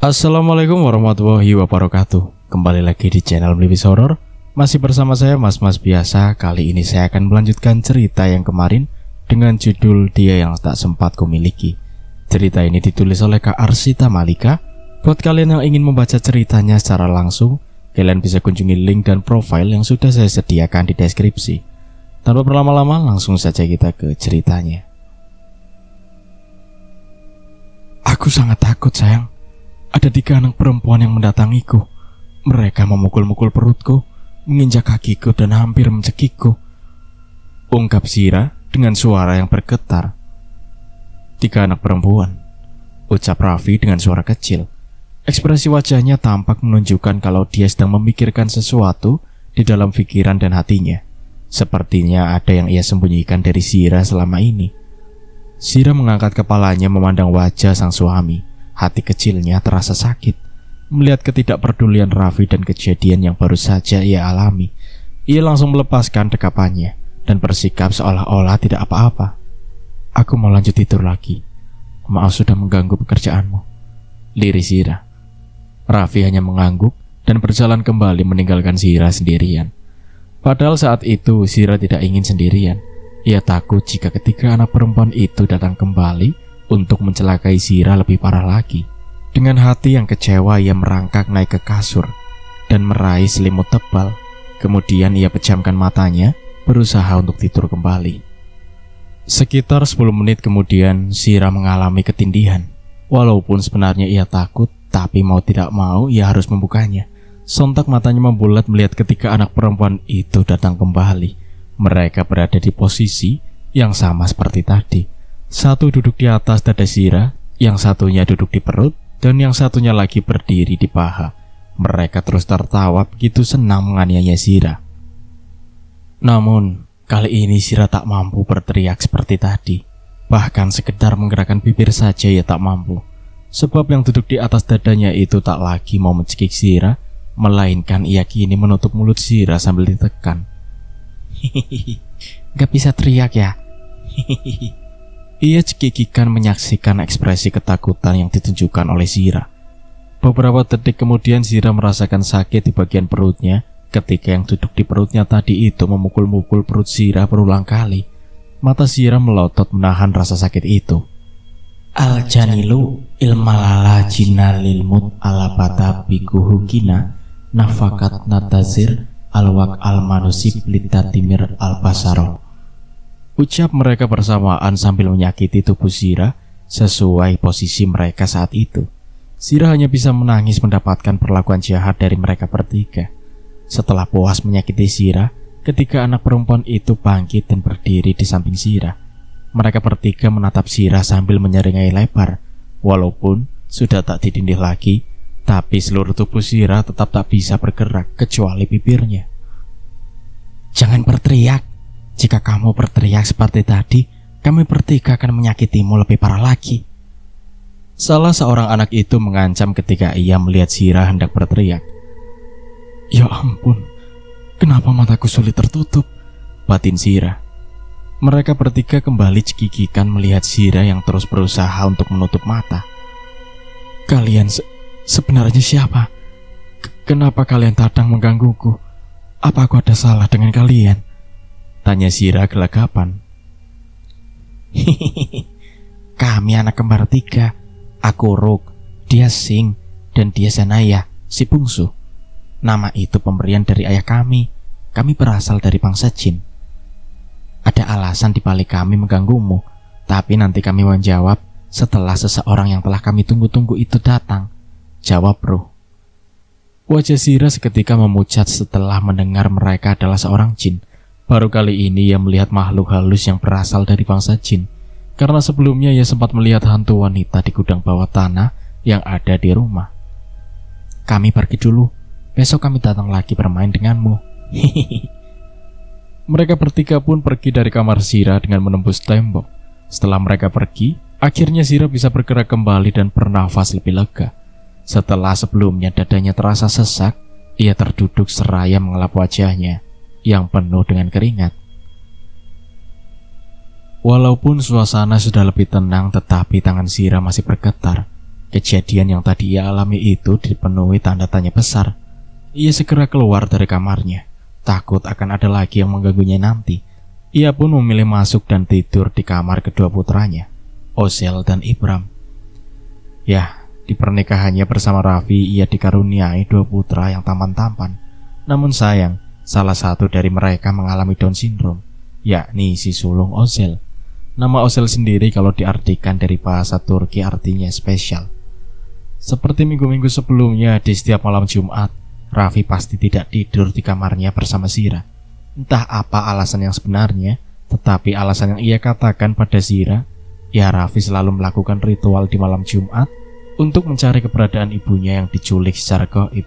Assalamualaikum warahmatullahi wabarakatuh. Kembali lagi di channel Melipis Horor. Masih bersama saya Mas biasa. Kali ini saya akan melanjutkan cerita yang kemarin dengan judul Dia Yang Tak Sempat Kumiliki. Cerita ini ditulis oleh Kak Arsita Malika. Buat kalian yang ingin membaca ceritanya secara langsung, kalian bisa kunjungi link dan profil yang sudah saya sediakan di deskripsi. Tanpa berlama-lama, langsung saja kita ke ceritanya. Aku sangat takut, sayang. Ada 3 anak perempuan yang mendatangiku. Mereka memukul-mukul perutku, menginjak kakiku dan hampir mencekikku, ungkap Zira dengan suara yang bergetar. 3 anak perempuan, ucap Raffi dengan suara kecil. Ekspresi wajahnya tampak menunjukkan kalau dia sedang memikirkan sesuatu di dalam pikiran dan hatinya. Sepertinya ada yang ia sembunyikan dari Zira selama ini. Zira mengangkat kepalanya memandang wajah sang suami. Hati kecilnya terasa sakit melihat ketidakpedulian Raffi dan kejadian yang baru saja ia alami. Ia langsung melepaskan dekapannya dan bersikap seolah-olah tidak apa-apa. Aku mau lanjut tidur lagi. Maaf sudah mengganggu pekerjaanmu, lirik Zira. Raffi hanya mengangguk dan berjalan kembali meninggalkan Zira sendirian. Padahal saat itu Zira tidak ingin sendirian. Ia takut jika ketiga anak perempuan itu datang kembali untuk mencelakai Zira lebih parah lagi. Dengan hati yang kecewa, ia merangkak naik ke kasur dan meraih selimut tebal. Kemudian ia pejamkan matanya, berusaha untuk tidur kembali. Sekitar 10 menit kemudian, Zira mengalami ketindihan. Walaupun sebenarnya ia takut, tapi mau tidak mau ia harus membukanya. Sontak matanya membulat melihat ketika anak perempuan itu datang kembali. Mereka berada di posisi yang sama seperti tadi. Satu duduk di atas dada Zira, yang satunya duduk di perut, dan yang satunya lagi berdiri di paha. Mereka terus tertawa begitu senang menganiaya Zira. Namun, kali ini Zira tak mampu berteriak seperti tadi. Bahkan sekedar menggerakkan bibir saja ia tak mampu. Sebab yang duduk di atas dadanya itu tak lagi mau mencekik Zira, melainkan ia kini menutup mulut Zira sambil ditekan. Hihihi, gak bisa teriak ya? Hihihi. Ia cekikikan menyaksikan ekspresi ketakutan yang ditunjukkan oleh Zira. Beberapa detik kemudian Zira merasakan sakit di bagian perutnya ketika yang duduk di perutnya tadi itu memukul-mukul perut Zira berulang kali. Mata Zira melotot menahan rasa sakit itu. Al-janilu ilmalala jinalil mut alabata bikuhukina nafakat natazir alwak al-manusib litatimir al-basaro. Ucap mereka bersamaan sambil menyakiti tubuh Zira sesuai posisi mereka saat itu. Zira hanya bisa menangis mendapatkan perlakuan jahat dari mereka bertiga. Setelah puas menyakiti Zira, ketika anak perempuan itu bangkit dan berdiri di samping Zira. Mereka bertiga menatap Zira sambil menyeringai lebar. Walaupun sudah tak ditindih lagi, tapi seluruh tubuh Zira tetap tak bisa bergerak kecuali bibirnya. Jangan berteriak. Jika kamu berteriak seperti tadi, kami bertiga akan menyakitimu lebih parah lagi. Salah seorang anak itu mengancam ketika ia melihat Zira hendak berteriak. Ya ampun, kenapa mataku sulit tertutup? Batin Zira. Mereka bertiga kembali cekikikan melihat Zira yang terus berusaha untuk menutup mata. Kalian sebenarnya siapa? Kenapa kalian datang menggangguku? Apa aku ada salah dengan kalian? Tanya Zira gelagapan. Hihihi, kami anak kembar 3. Aku Ruk, dia Sing, dan dia Sanaya, si bungsu. Nama itu pemberian dari ayah kami. Kami berasal dari bangsa jin. Ada alasan di balik kami mengganggumu, tapi nanti kami menjawab setelah seseorang yang telah kami tunggu-tunggu itu datang. Jawab Bro. Wajah Zira seketika memucat setelah mendengar mereka adalah seorang jin. Baru kali ini ia melihat makhluk halus yang berasal dari bangsa jin. Karena sebelumnya ia sempat melihat hantu wanita di gudang bawah tanah yang ada di rumah. Kami pergi dulu. Besok kami datang lagi bermain denganmu. Hihihi. Mereka bertiga pun pergi dari kamar Zira dengan menembus tembok. Setelah mereka pergi, akhirnya Zira bisa bergerak kembali dan bernafas lebih lega. Setelah sebelumnya dadanya terasa sesak, ia terduduk seraya mengelap wajahnya yang penuh dengan keringat. Walaupun suasana sudah lebih tenang, tetapi tangan Zira masih bergetar. Kejadian yang tadi ia alami itu dipenuhi tanda tanya besar. Ia segera keluar dari kamarnya, takut akan ada lagi yang mengganggunya nanti. Ia pun memilih masuk dan tidur di kamar kedua putranya, Ozel dan Ibram. Ya, di pernikahannya bersama Raffi ia dikaruniai 2 putra yang tampan-tampan. Namun sayang, salah satu dari mereka mengalami Down syndrome, yakni si sulung Ozel. Nama Ozel sendiri kalau diartikan dari bahasa Turki artinya spesial. Seperti minggu-minggu sebelumnya, di setiap malam Jumat, Raffi pasti tidak tidur di kamarnya bersama Zira. Entah apa alasan yang sebenarnya, tetapi alasan yang ia katakan pada Zira, ya Raffi selalu melakukan ritual di malam Jumat untuk mencari keberadaan ibunya yang diculik secara gaib.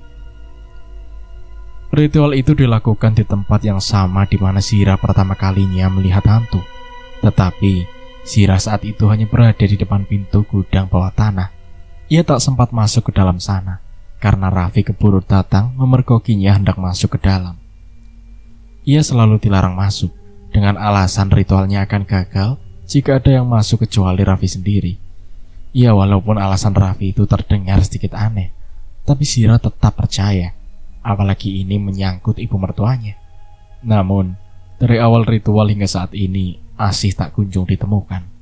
Ritual itu dilakukan di tempat yang sama di mana Zira pertama kalinya melihat hantu. Tetapi Zira saat itu hanya berada di depan pintu gudang bawah tanah. Ia tak sempat masuk ke dalam sana karena Raffi keburu datang memergokinya hendak masuk ke dalam. Ia selalu dilarang masuk dengan alasan ritualnya akan gagal jika ada yang masuk kecuali Raffi sendiri. Ya, walaupun alasan Raffi itu terdengar sedikit aneh, tapi Zira tetap percaya, apalagi ini menyangkut ibu mertuanya. Namun, dari awal ritual hingga saat ini masih tak kunjung ditemukan.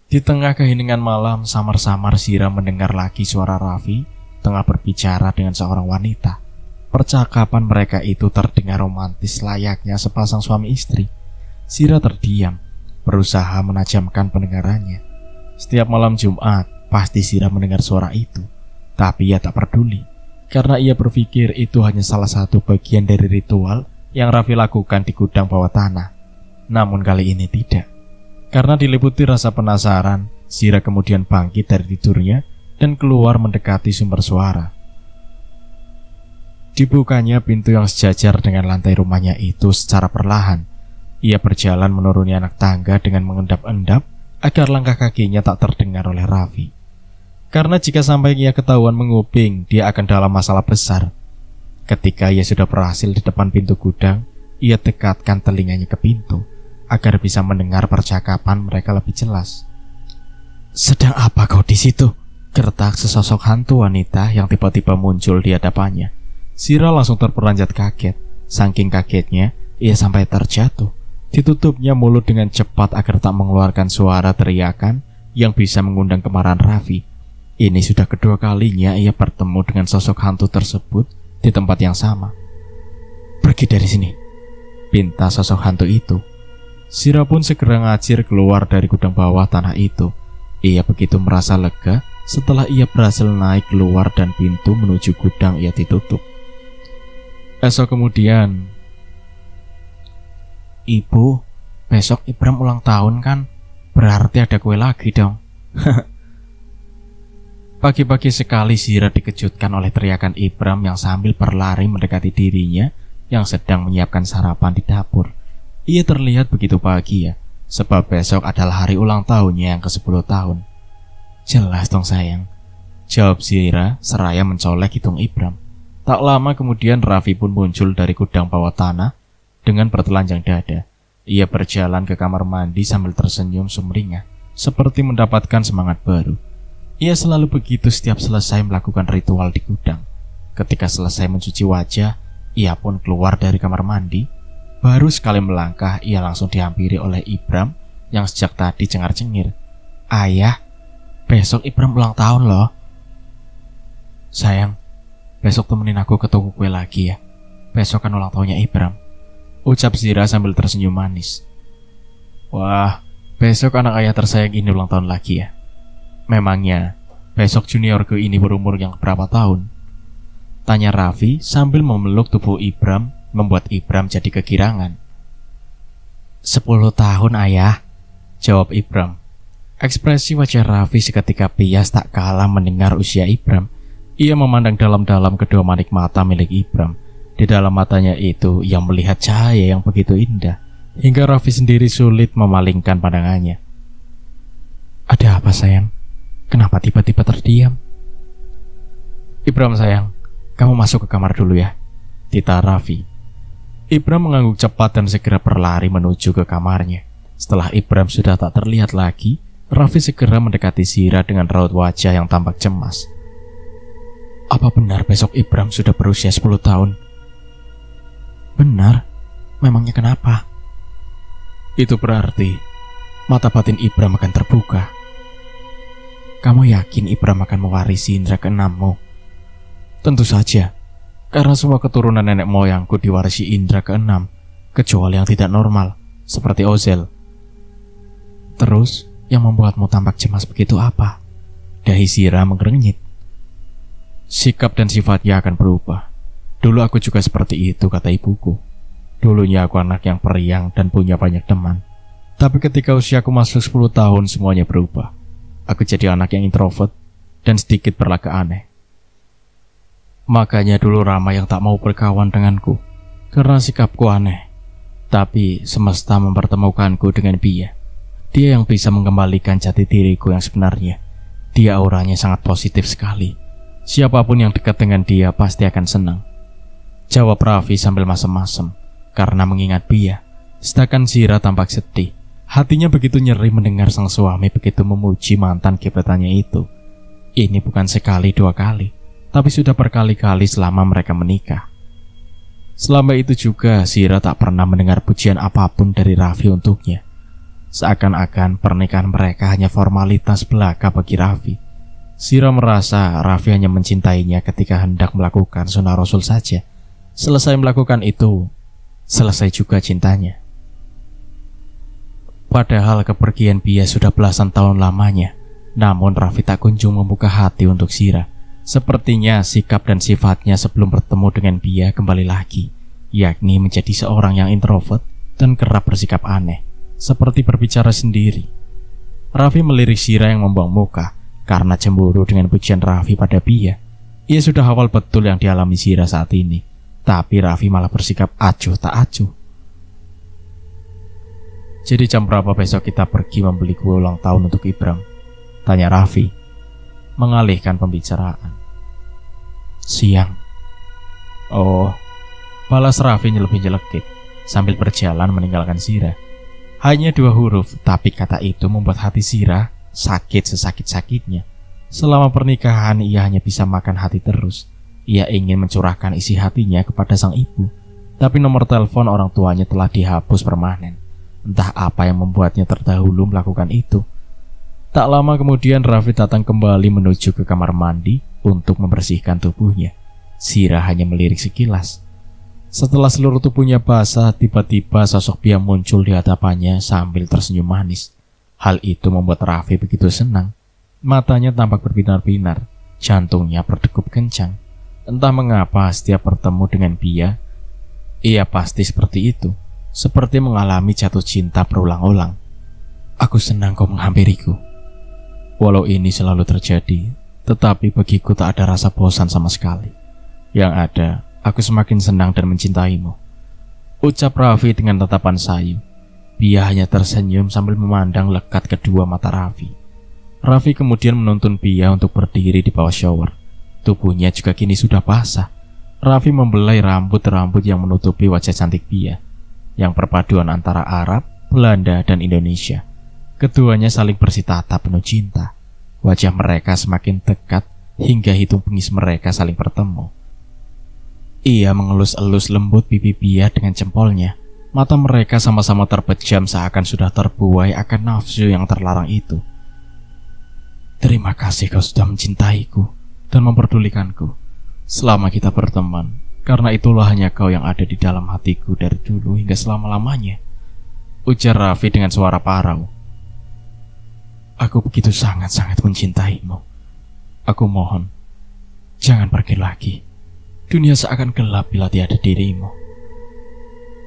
Di tengah keheningan malam, samar-samar Zira mendengar lagi suara Raffi tengah berbicara dengan seorang wanita. Percakapan mereka itu terdengar romantis layaknya sepasang suami istri. Zira terdiam, berusaha menajamkan pendengarannya. Setiap malam Jumat, pasti Zira mendengar suara itu. Tapi ia tak peduli, karena ia berpikir itu hanya salah satu bagian dari ritual yang Raffi lakukan di gudang bawah tanah. Namun kali ini tidak. Karena diliputi rasa penasaran, Zira kemudian bangkit dari tidurnya dan keluar mendekati sumber suara. Dibukanya pintu yang sejajar dengan lantai rumahnya itu secara perlahan. Ia berjalan menuruni anak tangga dengan mengendap-endap agar langkah kakinya tak terdengar oleh Raffi. Karena jika sampai ia ketahuan menguping, dia akan dalam masalah besar. Ketika ia sudah berhasil di depan pintu gudang, ia dekatkan telinganya ke pintu agar bisa mendengar percakapan mereka lebih jelas. "Sedang apa kau di situ?" gertak sesosok hantu wanita yang tiba-tiba muncul di hadapannya. Zira langsung terperanjat kaget. Saking kagetnya, ia sampai terjatuh. Ditutupnya mulut dengan cepat agar tak mengeluarkan suara teriakan yang bisa mengundang kemarahan Raffi. Ini sudah kedua kalinya ia bertemu dengan sosok hantu tersebut di tempat yang sama. "Pergi dari sini," pinta sosok hantu itu. Zira pun segera ngacir keluar dari gudang bawah tanah itu. Ia begitu merasa lega setelah ia berhasil naik keluar dan pintu menuju gudang ia ditutup. Esok kemudian, "Ibu, besok Ibram ulang tahun kan? Berarti ada kue lagi dong." Pagi-pagi sekali Zira dikejutkan oleh teriakan Ibram yang sambil berlari mendekati dirinya yang sedang menyiapkan sarapan di dapur. Ia terlihat begitu bahagia, sebab besok adalah hari ulang tahunnya yang ke-10 tahun. "Jelas dong sayang," jawab Zira seraya mencolek hidung Ibram. Tak lama kemudian Raffi pun muncul dari gudang bawah tanah dengan bertelanjang dada. Ia berjalan ke kamar mandi sambil tersenyum sumringah, seperti mendapatkan semangat baru. Ia selalu begitu setiap selesai melakukan ritual di gudang. Ketika selesai mencuci wajah, ia pun keluar dari kamar mandi. Baru sekali melangkah, ia langsung dihampiri oleh Ibram yang sejak tadi cengar-cengir. "Ayah, besok Ibram ulang tahun loh." "Sayang, besok temenin aku ke toko kue lagi ya. Besok kan ulang tahunnya Ibram," ucap Zira sambil tersenyum manis. "Wah, besok anak ayah tersayang ini ulang tahun lagi ya. Memangnya besok juniorku ini berumur yang berapa tahun?" tanya Raffi sambil memeluk tubuh Ibram, membuat Ibram jadi kegirangan. 10 tahun ayah, jawab Ibram. Ekspresi wajah Raffi seketika pias tak kalah mendengar usia Ibram. Ia memandang dalam-dalam kedua manik mata milik Ibram. Di dalam matanya itu ia melihat cahaya yang begitu indah, hingga Raffi sendiri sulit memalingkan pandangannya. "Ada apa sayang? Kenapa tiba-tiba terdiam?" "Ibram sayang, kamu masuk ke kamar dulu ya," titah Raffi. Ibram mengangguk cepat dan segera berlari menuju ke kamarnya. Setelah Ibram sudah tak terlihat lagi, Raffi segera mendekati Sira dengan raut wajah yang tampak cemas. Apa benar besok Ibram sudah berusia 10 tahun? Benar. Memangnya kenapa? Itu berarti mata batin Ibram akan terbuka. Kamu yakin Ibram akan mewarisi indera keenammu? Tentu saja, karena semua keturunan nenek moyangku diwarisi indera keenam, kecuali yang tidak normal, seperti Ozel. Terus, yang membuatmu tampak cemas begitu apa? Dahi Sira menggerengit. Sikap dan sifatnya akan berubah. Dulu aku juga seperti itu, kata ibuku. Dulunya aku anak yang periang dan punya banyak teman. Tapi ketika usiaku masuk 10 tahun, semuanya berubah. Aku jadi anak yang introvert dan sedikit berlaku aneh. Makanya dulu Rama yang tak mau berkawan denganku, karena sikapku aneh. Tapi semesta mempertemukanku dengan Bia. Dia yang bisa mengembalikan jati diriku yang sebenarnya. Dia auranya sangat positif sekali. Siapapun yang dekat dengan dia pasti akan senang. Jawab Raffi sambil masem-masem, karena mengingat Bia. Sedangkan Sira tampak sedih. Hatinya begitu nyeri mendengar sang suami begitu memuji mantan gebetannya itu. Ini bukan sekali 2 kali, tapi sudah berkali-kali selama mereka menikah. Selama itu juga Sira tak pernah mendengar pujian apapun dari Raffi untuknya. Seakan-akan pernikahan mereka hanya formalitas belaka bagi Raffi. Sira merasa Raffi hanya mencintainya ketika hendak melakukan sunah Rasul saja. Selesai melakukan itu, selesai juga cintanya. Padahal kepergian Bia sudah belasan tahun lamanya, namun Raffi tak kunjung membuka hati untuk Sira. Sepertinya sikap dan sifatnya sebelum bertemu dengan Bia kembali lagi, yakni menjadi seorang yang introvert dan kerap bersikap aneh, seperti berbicara sendiri. Raffi melirik Sira yang membuang muka karena cemburu dengan pujian Raffi pada Bia. Ia sudah hafal betul yang dialami Sira saat ini, tapi Raffi malah bersikap acuh tak acuh. Jadi jam berapa besok kita pergi membeli kue ulang tahun untuk Ibram? Tanya Raffi, mengalihkan pembicaraan. Siang. Oh, balas Raffi nyelekit sambil berjalan meninggalkan Sira. Hanya 2 huruf, tapi kata itu membuat hati Sira sakit sesakit-sakitnya. Selama pernikahan ia hanya bisa makan hati terus. Ia ingin mencurahkan isi hatinya kepada sang ibu, tapi nomor telepon orang tuanya telah dihapus permanen. Entah apa yang membuatnya terdahulu melakukan itu. Tak lama kemudian Raffi datang kembali menuju ke kamar mandi untuk membersihkan tubuhnya. Sira hanya melirik sekilas. Setelah seluruh tubuhnya basah, tiba-tiba sosok Bia muncul di hadapannya sambil tersenyum manis. Hal itu membuat Raffi begitu senang. Matanya tampak berbinar-binar, jantungnya berdegup kencang. Entah mengapa setiap bertemu dengan Bia, ia pasti seperti itu, seperti mengalami jatuh cinta berulang-ulang. Aku senang kau menghampiriku. Walau ini selalu terjadi, tetapi bagiku tak ada rasa bosan sama sekali. Yang ada, aku semakin senang dan mencintaimu, ucap Raffi dengan tatapan sayu. Bia hanya tersenyum sambil memandang lekat kedua mata Raffi. Raffi kemudian menuntun Bia untuk berdiri di bawah shower. Tubuhnya juga kini sudah basah. Raffi membelai rambut-rambut yang menutupi wajah cantik Bia, yang perpaduan antara Arab, Belanda, dan Indonesia. Keduanya saling bersitatap penuh cinta. Wajah mereka semakin dekat hingga hidung bengis mereka saling bertemu. Ia mengelus-elus lembut pipi Bia dengan jempolnya. Mata mereka sama-sama terpejam seakan sudah terbuai akan nafsu yang terlarang itu. Terima kasih kau sudah mencintaiku dan memperdulikanku selama kita berteman, karena itulah hanya kau yang ada di dalam hatiku dari dulu hingga selama-lamanya, ujar Raffi dengan suara parau. Aku begitu sangat-sangat mencintaimu. Aku mohon, jangan pergi lagi. Dunia seakan gelap bila tiada dirimu.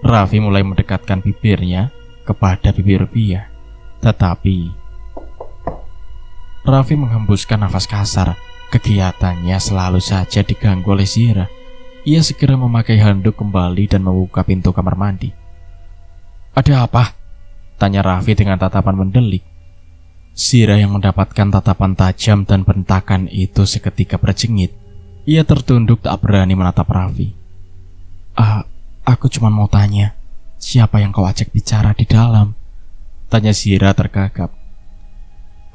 Raffi mulai mendekatkan bibirnya kepada bibir Bia, tetapi Raffi menghembuskan nafas kasar. Kegiatannya selalu saja diganggu oleh Sira. Ia segera memakai handuk kembali dan membuka pintu kamar mandi. Ada apa? Tanya Raffi dengan tatapan mendelik. Sira yang mendapatkan tatapan tajam dan bentakan itu seketika berjengit. Ia tertunduk tak berani menatap Raffi. Aku cuma mau tanya, siapa yang kau ajak bicara di dalam? Tanya Sira tergagap.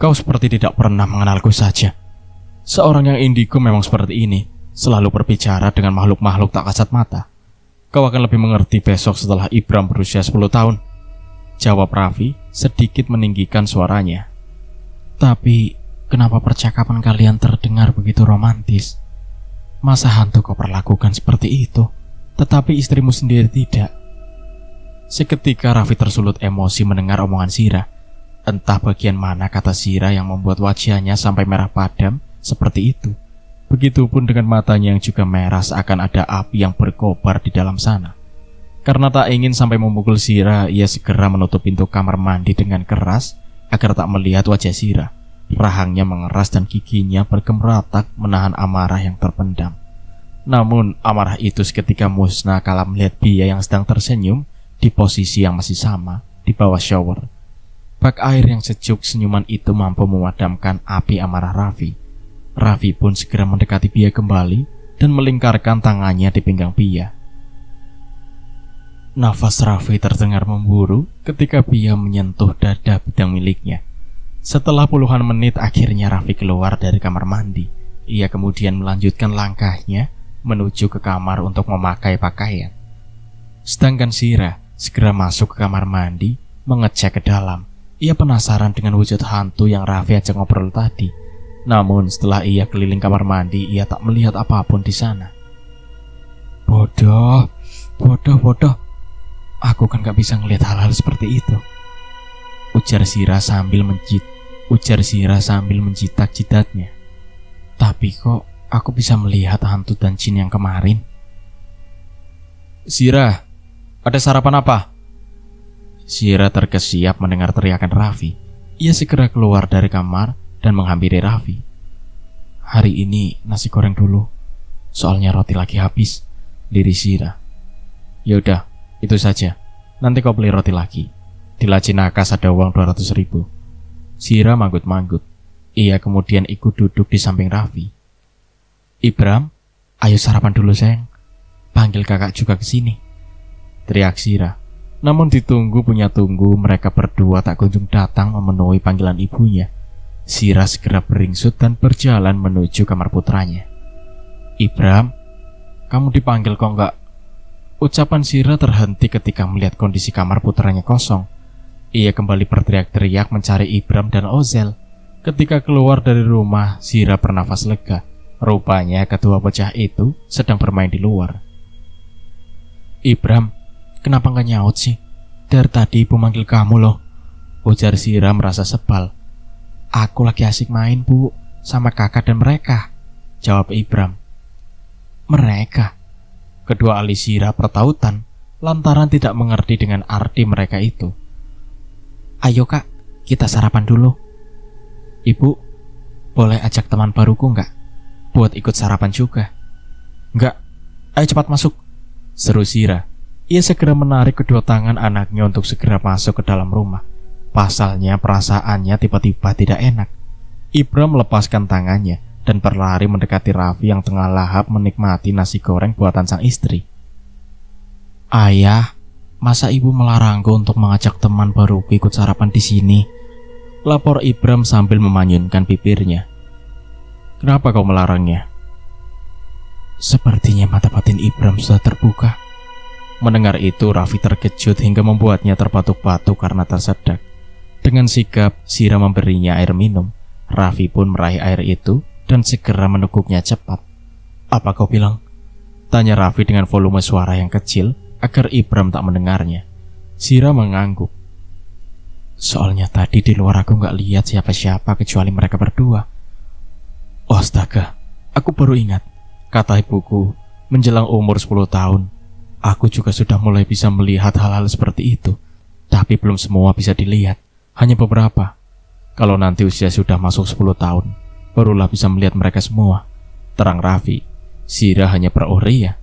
Kau seperti tidak pernah mengenalku saja. Seorang yang indigo memang seperti ini, selalu berbicara dengan makhluk-makhluk tak kasat mata. Kau akan lebih mengerti besok setelah Ibram berusia 10 tahun. Jawab Raffi sedikit meninggikan suaranya. Tapi kenapa percakapan kalian terdengar begitu romantis? Masa hantu kau perlakukan seperti itu, tetapi istrimu sendiri tidak? Seketika Raffi tersulut emosi mendengar omongan Sira. Entah bagian mana kata Sira yang membuat wajahnya sampai merah padam seperti itu. Begitupun dengan matanya yang juga merah seakan ada api yang berkobar di dalam sana. Karena tak ingin sampai memukul Sira, ia segera menutup pintu kamar mandi dengan keras agar tak melihat wajah Sira. Rahangnya mengeras dan giginya bergemeratak menahan amarah yang terpendam. Namun amarah itu seketika musnah kala melihat Bia yang sedang tersenyum di posisi yang masih sama di bawah shower. Bak air yang sejuk senyuman itu mampu memadamkan api amarah Raffi. Raffi pun segera mendekati Bia kembali dan melingkarkan tangannya di pinggang Bia. Nafas Raffi terdengar memburu ketika Bia menyentuh dada bidang miliknya. Setelah puluhan menit akhirnya Raffi keluar dari kamar mandi. Ia kemudian melanjutkan langkahnya menuju ke kamar untuk memakai pakaian. Sedangkan Sira segera masuk ke kamar mandi mengecek ke dalam. Ia penasaran dengan wujud hantu yang Raffi ajak ngobrol tadi. Namun setelah ia keliling kamar mandi, ia tak melihat apapun di sana. Bodoh. Aku kan gak bisa ngelihat hal-hal seperti itu. Ujar Sira sambil mencitak jidatnya. Tapi kok aku bisa melihat hantu dan jin yang kemarin? Sira, ada sarapan apa? Sira terkesiap mendengar teriakan Raffi. Ia segera keluar dari kamar dan menghampiri Raffi. Hari ini nasi goreng dulu, soalnya roti lagi habis, diri Sira. Yaudah, itu saja. Nanti kau beli roti lagi. Di laci nakas ada uang 200.000. Sira manggut-manggut. Ia kemudian ikut duduk di samping Raffi. Ibram, ayo sarapan dulu sayang. Panggil kakak juga ke sini, teriak Sira. Namun ditunggu punya tunggu, mereka berdua tak kunjung datang memenuhi panggilan ibunya. Sira segera beringsut dan berjalan menuju kamar putranya. Ibram, kamu dipanggil kok enggak? Ucapan Sira terhenti ketika melihat kondisi kamar putranya kosong. Ia kembali berteriak-teriak mencari Ibram dan Ozel. Ketika keluar dari rumah, Sira bernafas lega. Rupanya kedua bocah itu sedang bermain di luar. Ibram, kenapa nggak nyaut sih? Dari tadi ibu manggil kamu loh, ujar Sira merasa sebal. Aku lagi asik main bu, sama kakak dan mereka, jawab Ibram. Mereka? Kedua alis Sira pertautan lantaran tidak mengerti dengan arti mereka itu. Ayo kak, kita sarapan dulu. Ibu, boleh ajak teman baruku nggak? Buat ikut sarapan juga. Nggak, ayo cepat masuk, seru Sira. Ia segera menarik kedua tangan anaknya untuk segera masuk ke dalam rumah. Pasalnya perasaannya tiba-tiba tidak enak. Ibram melepaskan tangannya dan berlari mendekati Raffi yang tengah lahap menikmati nasi goreng buatan sang istri. Ayah, masa ibu melarangku untuk mengajak teman baruku ikut sarapan di sini? Lapor Ibram sambil memanyunkan bibirnya. Kenapa kau melarangnya? Sepertinya mata batin Ibram sudah terbuka. Mendengar itu, Raffi terkejut hingga membuatnya terbatuk-batuk karena tersedak. Dengan sigap, Sira memberinya air minum. Raffi pun meraih air itu dan segera meneguknya cepat. Apa kau bilang? Tanya Raffi dengan volume suara yang kecil agar Ibram tak mendengarnya. Sira mengangguk. Soalnya tadi di luar aku gak lihat siapa-siapa kecuali mereka berdua. Oh astaga, aku baru ingat. Kata ibuku, menjelang umur 10 tahun, aku juga sudah mulai bisa melihat hal-hal seperti itu. Tapi belum semua bisa dilihat, hanya beberapa. Kalau nanti usia sudah masuk 10 tahun, barulah bisa melihat mereka semua, terang Raffi. Sira hanya beroria.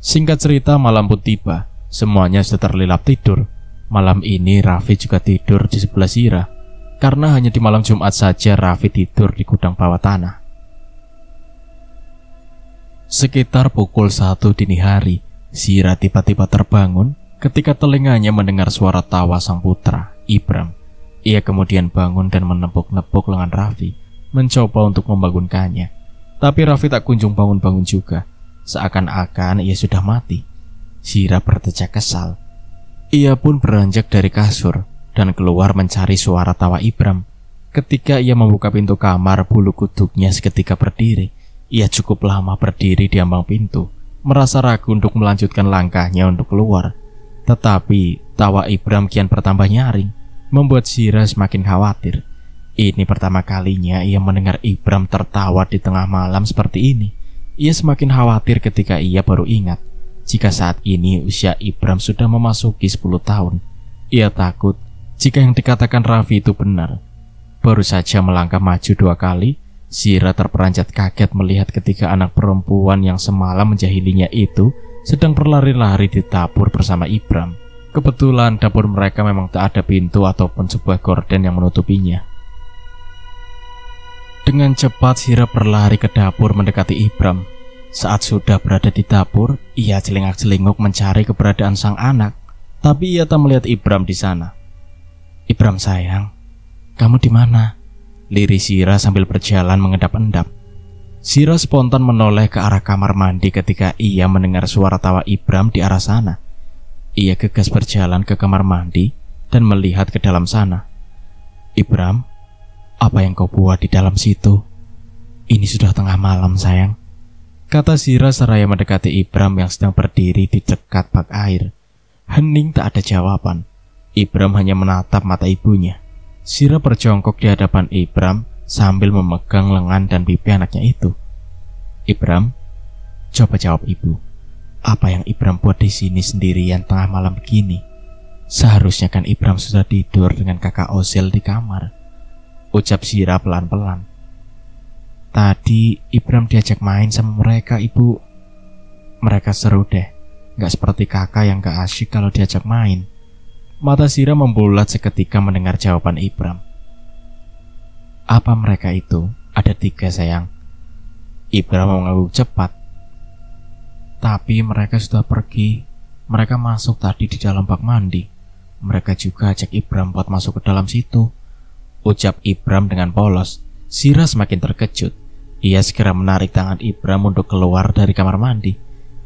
Singkat cerita, malam pun tiba. Semuanya sudah terlelap tidur. Malam ini Raffi juga tidur di sebelah Sira. Karena hanya di malam Jumat saja Raffi tidur di gudang bawah tanah. Sekitar pukul 1 dini hari, Sira tiba-tiba terbangun ketika telinganya mendengar suara tawa sang putra, Ibram. Ia kemudian bangun dan menepuk-nepuk lengan Raffi, mencoba untuk membangunkannya. Tapi Raffi tak kunjung bangun-bangun juga, seakan-akan ia sudah mati. Syira berdecak kesal. Ia pun beranjak dari kasur dan keluar mencari suara tawa Ibram. Ketika ia membuka pintu kamar, bulu kuduknya seketika berdiri. Ia cukup lama berdiri di ambang pintu, merasa ragu untuk melanjutkan langkahnya untuk keluar. Tetapi tawa Ibram kian bertambah nyaring, membuat Syira semakin khawatir. Ini pertama kalinya ia mendengar Ibram tertawa di tengah malam seperti ini. Ia semakin khawatir ketika ia baru ingat jika saat ini usia Ibram sudah memasuki 10 tahun. Ia takut jika yang dikatakan Raffi itu benar. Baru saja melangkah maju 2 kali, Syira terperanjat kaget melihat ketika anak perempuan yang semalam menjahilinya itu sedang berlari-lari di dapur bersama Ibram. Kebetulan dapur mereka memang tak ada pintu ataupun sebuah gorden yang menutupinya. Dengan cepat Syira berlari ke dapur mendekati Ibram. Saat sudah berada di dapur, ia celingak-celinguk mencari keberadaan sang anak, tapi ia tak melihat Ibram di sana. "Ibram sayang, kamu di mana?" Lirih Syira sambil berjalan mengendap-endap. Syira spontan menoleh ke arah kamar mandi ketika ia mendengar suara tawa Ibram di arah sana. Ia gegas berjalan ke kamar mandi dan melihat ke dalam sana. "Ibram, apa yang kau buat di dalam situ? Ini sudah tengah malam sayang," kata Syira seraya mendekati Ibram yang sedang berdiri di dekat bak air. Hening tak ada jawaban. Ibram hanya menatap mata ibunya. Syira berjongkok di hadapan Ibram sambil memegang lengan dan pipi anaknya itu. "Ibram, coba jawab ibu. Apa yang Ibram buat di sini sendirian tengah malam begini? Seharusnya kan Ibram sudah tidur dengan kakak Ozel di kamar," ucap Syira pelan-pelan. "Tadi Ibram diajak main sama mereka, ibu. Mereka seru deh, gak seperti kakak yang gak asyik kalau diajak main." Mata Syira membulat seketika mendengar jawaban Ibram. "Apa mereka itu? Ada 3 sayang." Ibram mengangguk cepat. "Tapi mereka sudah pergi. Mereka masuk tadi di dalam bak mandi. Mereka juga ajak Ibram buat masuk ke dalam situ," ucap Ibram dengan polos. Syira semakin terkejut. Ia segera menarik tangan Ibram untuk keluar dari kamar mandi.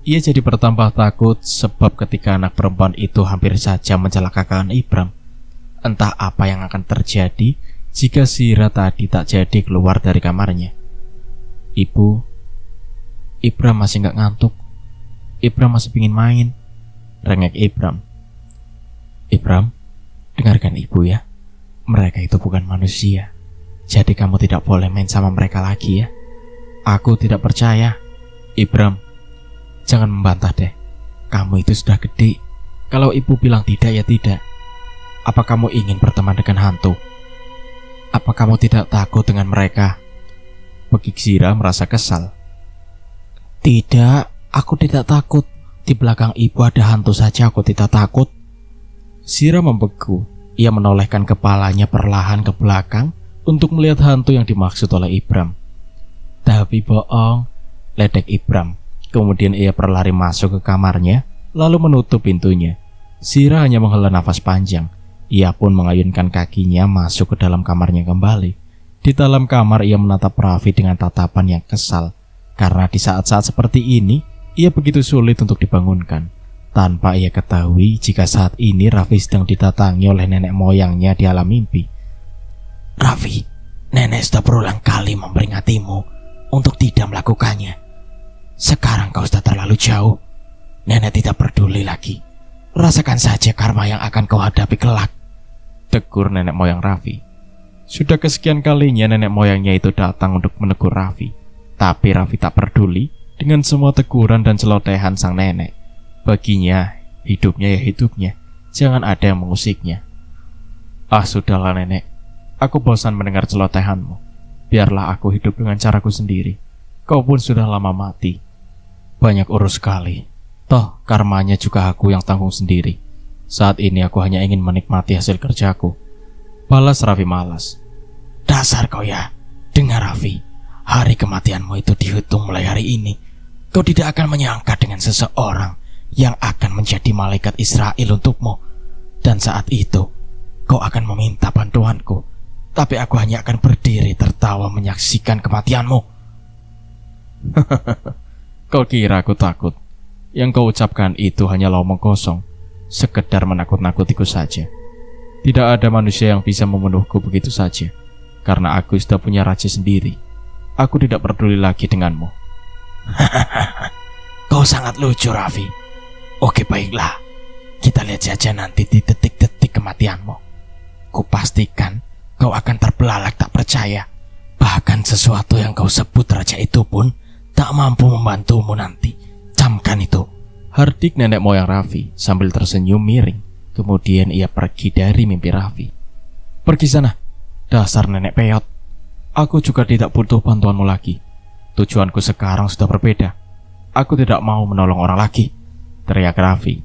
Ia jadi bertambah takut sebab ketika anak perempuan itu hampir saja mencelakakan Ibram. Entah apa yang akan terjadi jika Syira tadi tak jadi keluar dari kamarnya. "Ibu, Ibram masih gak ngantuk. Ibram masih pingin main," rengek Ibram. "Ibram, dengarkan ibu ya. Mereka itu bukan manusia. Jadi kamu tidak boleh main sama mereka lagi ya. Aku tidak percaya." "Ibram, jangan membantah deh. Kamu itu sudah gede. Kalau ibu bilang tidak ya tidak. Apa kamu ingin berteman dengan hantu? Apa kamu tidak takut dengan mereka?" Begik Syira merasa kesal. "Tidak, aku tidak takut. Di belakang ibu ada hantu saja aku tidak takut." Syira membeku. Ia menolehkan kepalanya perlahan ke belakang untuk melihat hantu yang dimaksud oleh Ibram. "Tapi bohong," ledek Ibram. Kemudian ia berlari masuk ke kamarnya, lalu menutup pintunya. Syira hanya menghela nafas panjang. Ia pun mengayunkan kakinya masuk ke dalam kamarnya kembali. Di dalam kamar ia menatap Raffi dengan tatapan yang kesal. Karena di saat-saat seperti ini, ia begitu sulit untuk dibangunkan. Tanpa ia ketahui jika saat ini Raffi sedang didatangi oleh nenek moyangnya di alam mimpi. "Raffi, nenek sudah berulang kali memperingatimu untuk tidak melakukannya. Sekarang kau sudah terlalu jauh. Nenek tidak peduli lagi. Rasakan saja karma yang akan kau hadapi kelak," tegur nenek moyang Raffi. Sudah kesekian kalinya nenek moyangnya itu datang untuk menegur Raffi. Tapi Raffi tak peduli dengan semua teguran dan celotehan sang nenek. Baginya, hidupnya ya hidupnya, jangan ada yang mengusiknya. "Ah sudahlah nenek, aku bosan mendengar celotehanmu. Biarlah aku hidup dengan caraku sendiri. Kau pun sudah lama mati. Banyak urus sekali. Toh karmanya juga aku yang tanggung sendiri. Saat ini aku hanya ingin menikmati hasil kerjaku," balas Raffi malas. "Dasar kau ya. Dengar Raffi, hari kematianmu itu dihitung mulai hari ini. Kau tidak akan menyangka dengan seseorang yang akan menjadi malaikat Israel untukmu. Dan saat itu, kau akan meminta bantuanku, tapi aku hanya akan berdiri tertawa menyaksikan kematianmu. Kau kira aku takut? Yang kau ucapkan itu hanyalah omong kosong, sekedar menakut-nakutiku saja. Tidak ada manusia yang bisa memenuhku begitu saja, karena aku sudah punya raja sendiri. Aku tidak peduli lagi denganmu. Kau sangat lucu, Raffi. Oke, baiklah. Kita lihat saja nanti di detik-detik kematianmu. Kupastikan kau akan terbelalak tak percaya. Bahkan sesuatu yang kau sebut raja itu pun tak mampu membantumu nanti. Camkan itu. Hardik nenek moyang Raffi sambil tersenyum miring. Kemudian ia pergi dari mimpi Raffi. Pergi sana, dasar nenek peyot. Aku juga tidak butuh bantuanmu lagi. Tujuanku sekarang sudah berbeda. Aku tidak mau menolong orang lagi, teriak Raffi.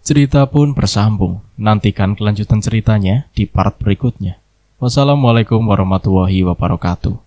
Cerita pun bersambung. Nantikan kelanjutan ceritanya di part berikutnya. Wassalamualaikum warahmatullahi wabarakatuh.